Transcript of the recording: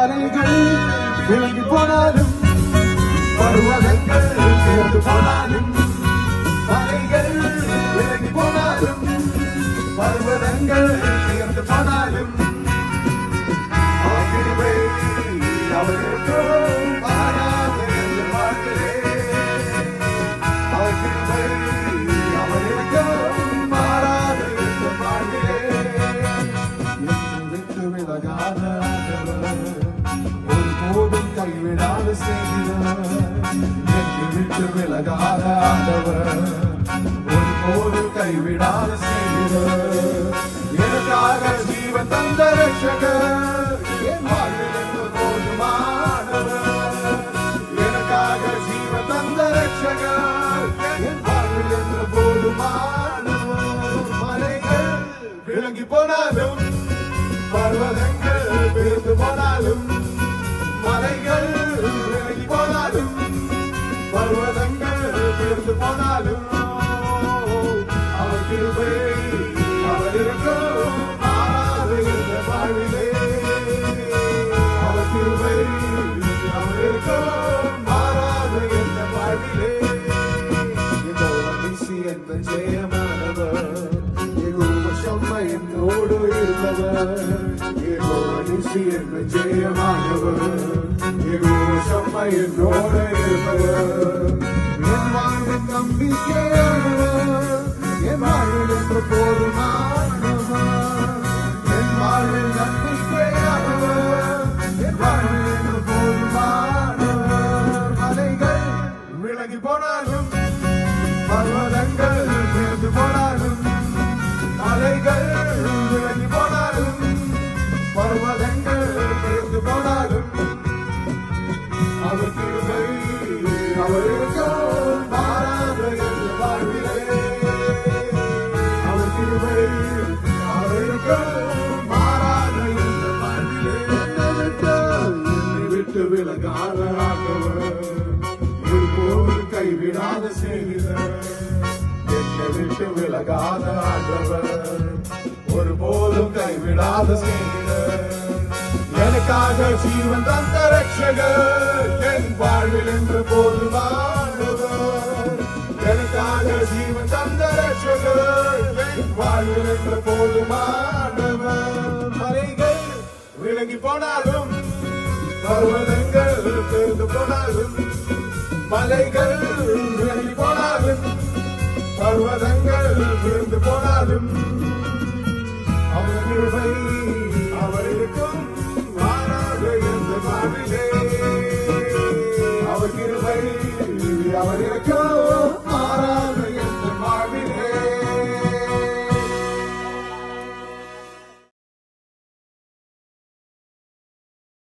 மலைகள் விலகி போனாலும் பருவதங்கள் உயர்ந்து போனாலும் மலைகள் விலகி போனாலும் பருவதங்கள் உயர்ந்து போனாலும் அவகிருபை அவருக்கும் மாறாது என்று பார்க்கிறேன். அவகிருபை அவருக்கும் மாறாது என்று பார்க்கிறேன். விட்டு விலகாத ஒருபோதும் கைவிடாத செய்கிறார். என்று விட்டு விலகாத ஆண்டவர் ஒருபோதும் கைவிடாத செய்கிறார். எனக்காக ஜீவன் தந்த ரட்சகர் என் வாழ்வில் என்று போதுமானவர். எனக்காக ஜீவன் தந்த ரட்சகர் என் வாழ்வில் என்று போதுமானவர். மலைகள் விலகி போனாலும் பர்வதங்கள் விழுந்து போனாலும் மலைகள் விலகி போனாலும் பர்வதங்கள் விழுந்து போனாலும் அவர் கிருபை அவர் இருக்கும் மாறாது என்ற வாழ்விலே. அவர் கிருபை அவர் இருக்கும் மாறாது என்ற வாழ்விலே. என்ற ஜெயமானவர் என்னோடு இருந்தவர். என்ற ஜெயமானவர் என்னோடு இருப்பவர். என் வாழ்வின் நம்பிக்கையானவர் என் வாழ்வில் என்று போதுமானவர். என் வாழ்வில் நம்பிக்கையானவர் என் வாழ்வில் என்று போதுமானவர். மலைகள் விலகி போனாலும் பர்வதங்கள் விழுந்து போனாலும் மலைகள் விலகி போனாலும் பர்வதங்கள் விழுந்து போனாலும் அவர் கிருபை அவர் இருக்கும் மாறாத என்ற வாழ்விலே. அவர் கிருபை அவர் இருக்கும் மாறாத என்ற வாழ்விலே. என்னை விட்டு விலகாத ஆண்டவர் ஒருபோதும் கைவிடாத செய்கிறார். என்னை விட்டு விலகாத ஆண்டவர் ஒருபோதும் கைவிடாத செய்கிறார். எனக்காக ஜீவன் தந்த ரட்சகர் என் வாழ்வில் என்று போதுமானவர். எனக்காக ஜீவன் தந்த ரட்சகர் என் வாழ்வில் என்று போதுமானவர். மலைகள் விலகி போனாலும் பர்வதங்கள் விழுந்து போனாலும் மலைகள் விலகி போனாலும் பர்வதங்கள் விழுந்து போனாலும் அவர் கிருபை அவர் இருக்கும் மாறாது என்ற வாழ்விலே. அவர் கிருபை அவர் இருக்கும்